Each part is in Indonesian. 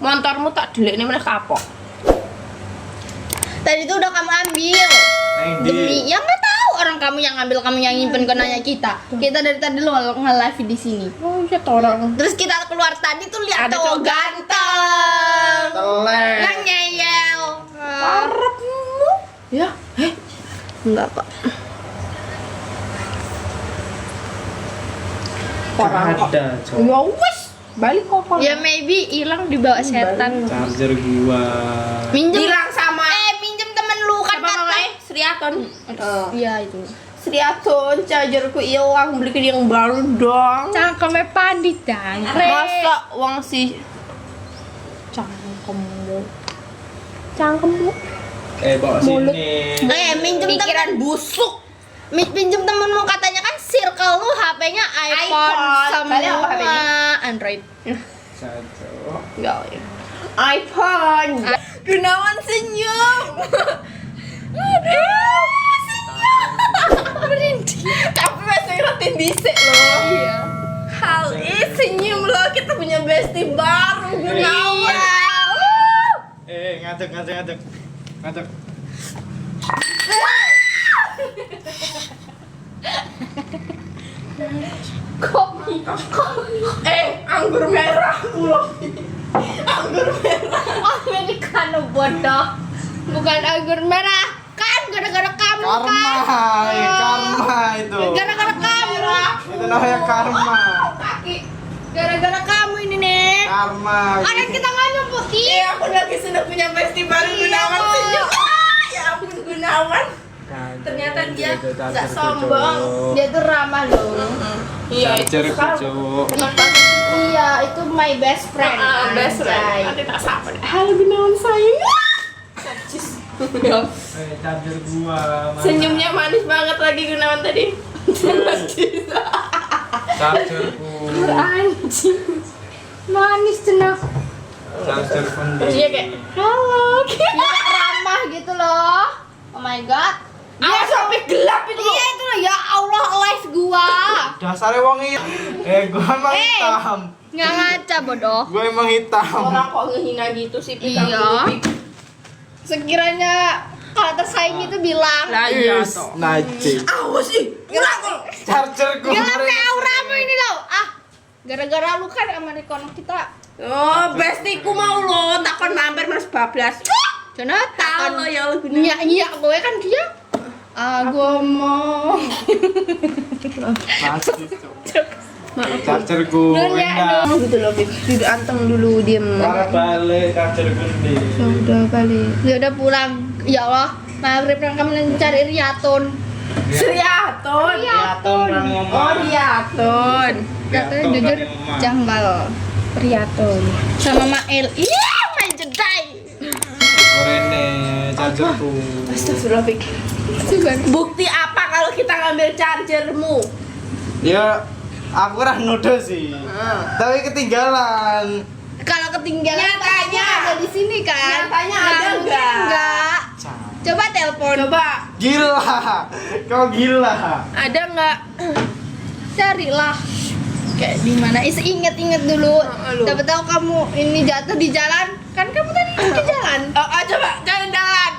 Motormu tak delik ini mereka kapok. Tadi itu udah kamu ambil. Demi ya nggak tahu orang kamu yang ambil, kamu yang nyimpen, kau nanya kita. Kita dari tadi lo nge-live di sini. Oh, ya orang. Terus kita keluar tadi tuh lihat Ada cowok cowok ganteng. Telek. Yang ngeyel. Arepmu. Ya, Enggak, Pak. orang kok. Ada cowok. Ya wes, balik kok. Ya maybe hilang dibawa setan. Charger gua. Minjem. Hilang sama Minjem temen lu kan apa namanya? Sriaton. Iya itu. Sriaton, chargerku hilang, belikan yang baru dong. Cangkemnya pandit dan. Masa uang sih cangkemmu. Bawa Mulut. sini. Minjem Pikiran busuk. Pinjem temenmu katanya kan circle lu HP-nya iPhone iPhone. Kalian apa semua HP-nya? Android. Cocok. Ya, ya. iPhone. Gunawan senyum. Aduh, Merinding. tapi masih ngertiin dhisik loh. Iya. Hal ini senyum loh, kita punya bestie baru Gunawan. Ngaduk. Ngaduk. Kopi. Anggur merah loh. Anggur merah. Americano bodoh. Bukan anggur merah. Kan gara-gara kamu Karma, kan. karma itu. Gara-gara kamu. Itu namanya karma. Kaki. Gara-gara kamu ini nih. Karma. Ada kita nganyam putih. Aku lagi sudah punya bestie baru Gunawan Iya. senyum. Ya ampun Gunawan. Ternyata dia nggak sombong. Dia tuh ramah loh. Iya, Charger itu sekarang. kucuk. Kenapa? Iya, itu my best friend. Best friend. Anjay. Nanti tak sapa deh. Halo Gunawan sayang. Sajis. Charger gua. mana? Senyumnya manis banget lagi Gunawan tadi. Sajis. Chargerku. Anjing. Manis cenah. Charger Terus dia kayak, halo. Dia ramah gitu loh. Oh my god. Awas sampai gelap itu loh. Iya itu loh, ya Allah live gua. Dasarnya wong iya. Gua emang hitam. Nggak ngaca bodoh. Gua emang hitam. Orang kok ngehina gitu sih. Iya. Sekiranya kalau tersaing itu bilang. Lah iya Is, toh. najis. Awas sih. Pulang kok. Charger gua. Gelap kayak auramu ini loh. Gara-gara lu kan sama rekono kita. Oh, bestiku mau lo takon mampir mas bablas. Cuma Tahu takon ya lo Gunawan. iya gue kan dia. Gue mau. Najis. Chargerku. ya, Oh gitu loh, Bib. Duduk anteng dulu diem. Para balik charger gede. Udah balik. Ya udah pulang. Ya Allah, maghrib yang kamu mencari Riaton. Sriaton. Riaton kan ngomong. Oh, Riaton. Katanya Riaton jujur kan ngomong. janggal. Riaton. Sama Mael. Iya, main jedai. Gorene chargerku. Astagfirullah, Bib. Bukti apa kalau kita ngambil chargermu? Ya aku ora nuduh sih. Tapi ketinggalan. Kalau ketinggalan Nyatanya. ada di sini kan? Nyatanya Nggak ada mungkin nggak? nggak. Coba telepon. Coba, Gila. Kau gila. ada nggak? Carilah. Kayak di mana? Ingat-ingat dulu. Lu. Siapa tahu kamu ini jatuh di jalan. Kan kamu tadi di jalan. Coba jalan-jalan.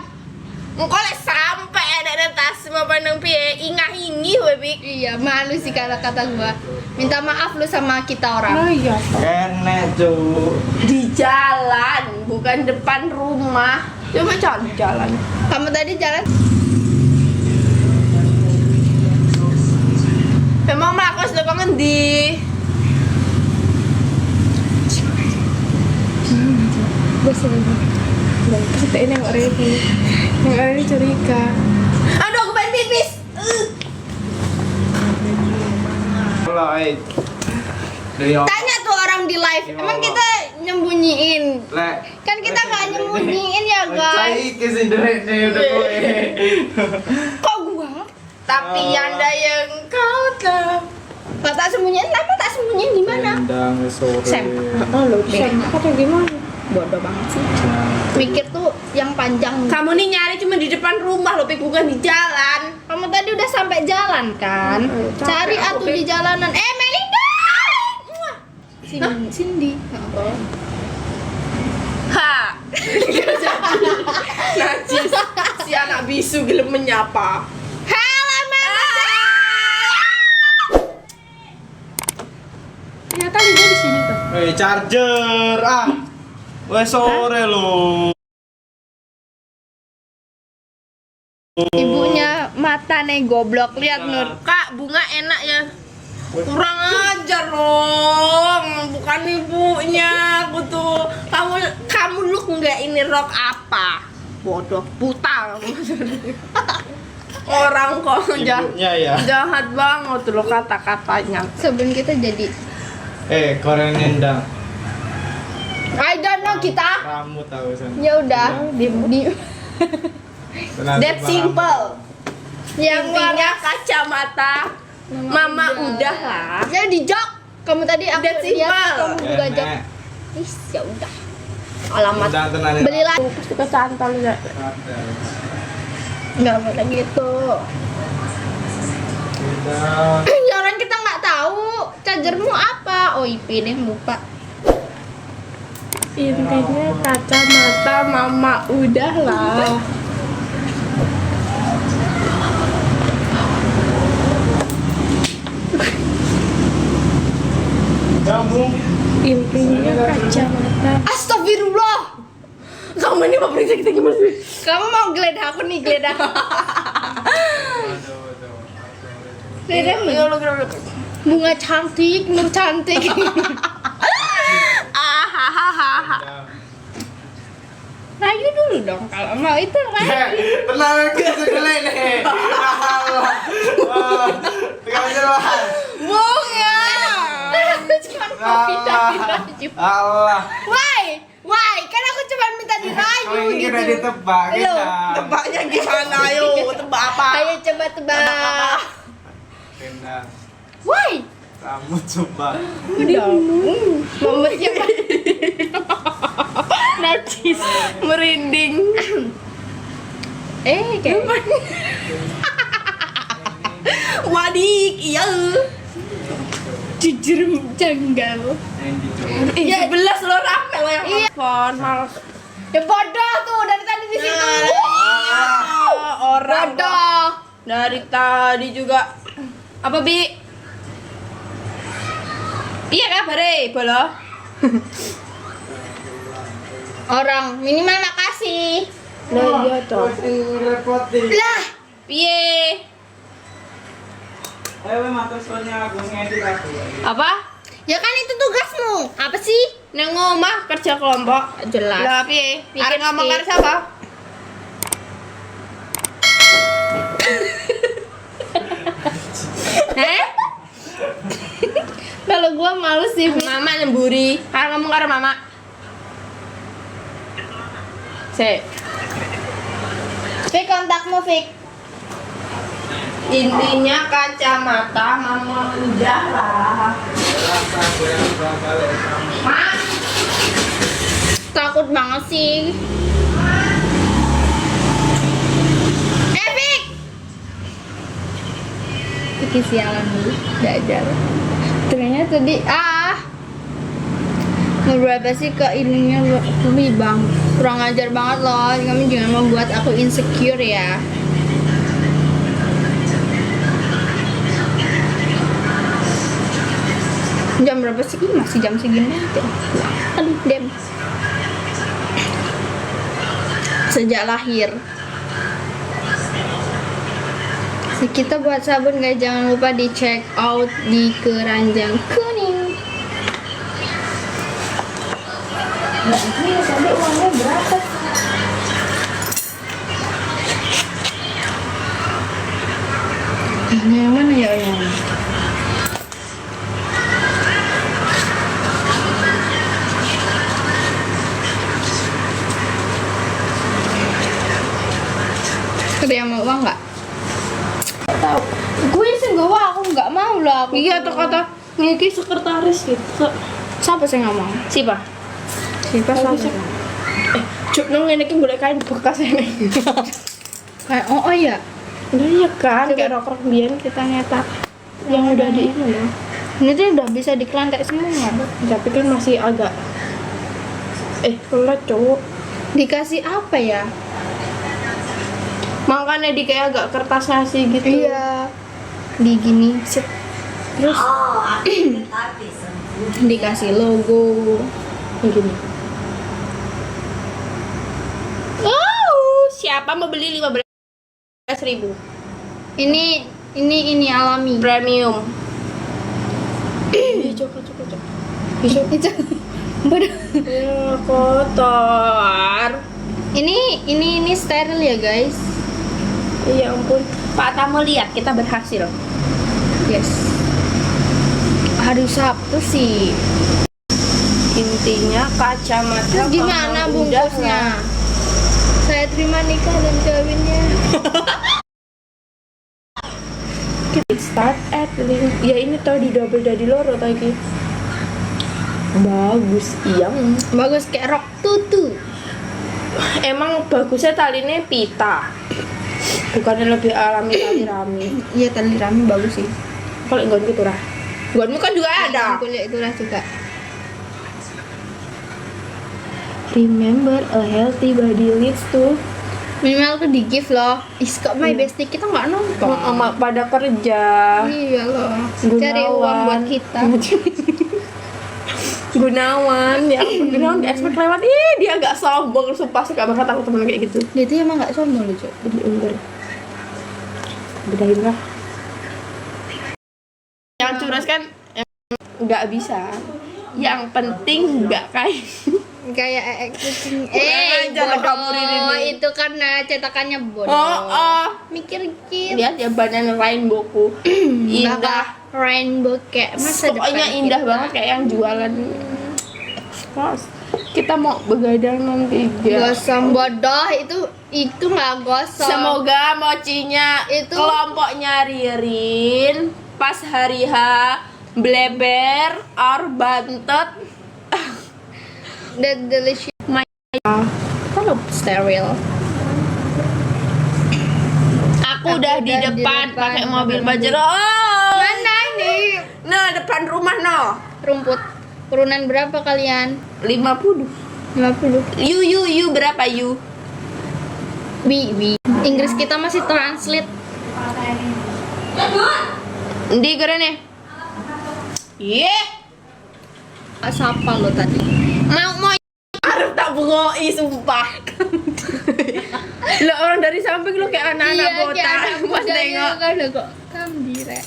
Engkau lek sampai ada tas mau pandang piye ingah-ingi we, Bik. Iya, malu sih kata gua. Minta maaf lu sama kita orang. iya. Kene cu. Di jalan, bukan depan rumah. Coba jalan. Kamu tadi jalan. Emang mak aku sudah kangen di. Kita ini nggak ready. Yang ready curiga. Aduh, aku pengen pipis. Mulai. Dari Tanya tuh orang di live. Emang kita nyembunyiin? Lek. Kan kita nggak nyembunyiin ya guys. Cai kesindere udah kowe. Kok gua? Tapi anda yang kau tahu. Gak tak sembunyiin, apa tak sembunyiin di mana? Endang sore. Sam. Oh, lu apa gimana? Bodoh banget sih. Mikir tuh yang panjang. Kamu nih nyari cuma di depan rumah loh, Pik, bukan di jalan. Kamu tadi udah sampai jalan kan? Capek Cari aku, atuh Pik. di jalanan. Melinda! Cindy. bisu gelem menyapa. Halo Mama. Ternyata dia di sini tuh. Charger Wes sore lo. Ibunya mata nih goblok, lihat Nur. Kak, bunga enak ya. Kurang ajar dong, bukan ibunya. Aku tuh kamu look nggak ini rok apa? Bodoh, buta. Orang kok Ibunya ya. jahat banget loh kata-katanya. Sebelum kita jadi Korean nendang. I don't know kita. Kamu tahu san. Ya udah, di That simple. yang Intinya kacamata. Mama udah lah. Ya di jok. Kamu tadi aku That's lihat simple. kamu juga jok. Ih, ya udah. Alamat. Tenang. Beli lagi. Pasti kecantol ya. Enggak boleh gitu. Ya orang kita nggak tahu chargermu apa. Oh, IP deh lupa. Intinya kacamata mama udah lah. Kamu Intinya kacamata. Astagfirullah. Kamu ini mau periksa kita gimana sih? Kamu mau geledah aku nih, geledah. Geledah nih. Bunga cantik, Nur cantik. Rayu dulu dong kalau mau itu rayu. tenang kita dulu nih. Tinggal jelas. Bunga. Aku cuma mau dirayu. Allah. Why? Kan aku cuma minta dirayu Kau ini gitu. udah ditebak Ayo, kita. Tebaknya gimana? Ayo, tebak apa? Ayo coba tebak. Tendang. Why? Kamu coba. Udah. Mama siapa? Najis. Merinding. Kayak Wadik, iya. jujur janggal. Ya 11 lo rame lo yang Iya. telepon. Males. Ya bodoh tuh dari tadi di situ. Orang Bodoh. dari tadi juga. Apa Bi? Iya kabar bolo. Orang minimal makasih. Nah iya toh. Repotin. Lah, Piye? Ayo matur soalnya aku ngedit aku. Apa? ya kan itu tugasmu. Apa sih? Nang omah kerja kelompok. Jelas. Lah piye? Bikin Arek ngomong skrip. karo siapa? Heh? Kalau gua males sih. Mama nyemburi. Karo ngomong karo mama. Sik. Fik kontakmu Fik. Intinya kacamata mama udah lah. Mak, Takut banget sih. Fik. Bikin sialan dulu. Jajar. Ternyata tadi mau berapa sih ke ininya lebih bang. Kurang ajar banget loh. Kamu jangan membuat aku insecure ya. Jam berapa sih? Ih, masih jam segini aja. Aduh, dem. Sejak lahir. Kita buat sabun guys, jangan lupa di check out di keranjang kuning. Ini tadi uangnya berapa? Ini yang mana ya yang? Ada yang mau uang nggak? tahu. Gue sih gak aku nggak mau lah. Aku Iya tuh kata ngiki sekretaris gitu. siapa sih ngomong? Siapa? Siapa siapa? Cuk nang ngene iki golek kain bekas ini. Kayak oh ya. Udah iya kan, kayak rok-rok biyen kita nyetak yang udah di ini loh. Ini tuh udah bisa dikelantek semua. Tapi kan masih agak pelat cowok. Dikasih apa ya? Makanya di kayak agak kertas nasi gitu. Iya. Di gini, set. Terus dikasih logo Gini. Oh, siapa mau beli 15.000? Ini alami. Premium. Ih, coklat. Itu bener. Ya, kotor. Ini steril ya guys. Ya ampun. Pak Tamo lihat kita berhasil. Yes. Hari Sabtu sih. Intinya kacamata. Terus gimana kamu udah bungkusnya? lah. Saya terima nikah dan kawinnya. Kita start at link. Ya ini tau di double dari loro lagi. Bagus, iya. Bagus kayak rok tutu. Emang bagusnya talinya pita. Bukannya lebih alami tali rami. Iya tali rami bagus sih. Kalau nggon gitu lah. Nggonmu kan juga ada. Kulit itulah juga. Remember a healthy body leads to Minimal tuh di gift loh. Is kok my bestie kita nggak nonton. pada kerja. Iya loh. Gunawan. Cari uang buat kita. Gunawan, ya ampun, Gunawan di expert lewat. Ih, dia agak sombong, sumpah suka banget aku temen kayak gitu. Dia tuh emang nggak sombong loh, Cok. Bener. Bedain lah. Yang curus kan nggak bisa. Yang penting nggak kayak. Kayak kucing. Jangan Bodoh. kamu ini. Itu kan cetakannya bodoh. Oh. Mikir gitu. Lihat ya banana rainbowku. Indah. Rainbow kayak masa Pokoknya depan indah kita. banget kayak yang jualan. Mas, kita mau begadang nanti ya. Gosong bodoh itu nggak gosong. Semoga mochinya Itu- kelompoknya Ririn pas hari H bleber or bantet. The delicious Kalau steril. aku udah di depan pakai mobil Pajero. Oh, Mana ini? nah depan rumah no. Rumput. Turunan berapa kalian? 50. 50. You berapa you? Bi. Inggris kita masih translate. Di nih. Siapa lo tadi? Mau harus tak bengoi sumpah. Lo orang dari samping lo kayak anak-anak botak pas nengok. Kan kok kambire.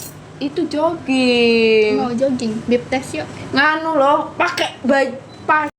Itu jogging. Mau jogging, bib tes yuk. Nganu loh, pakai baju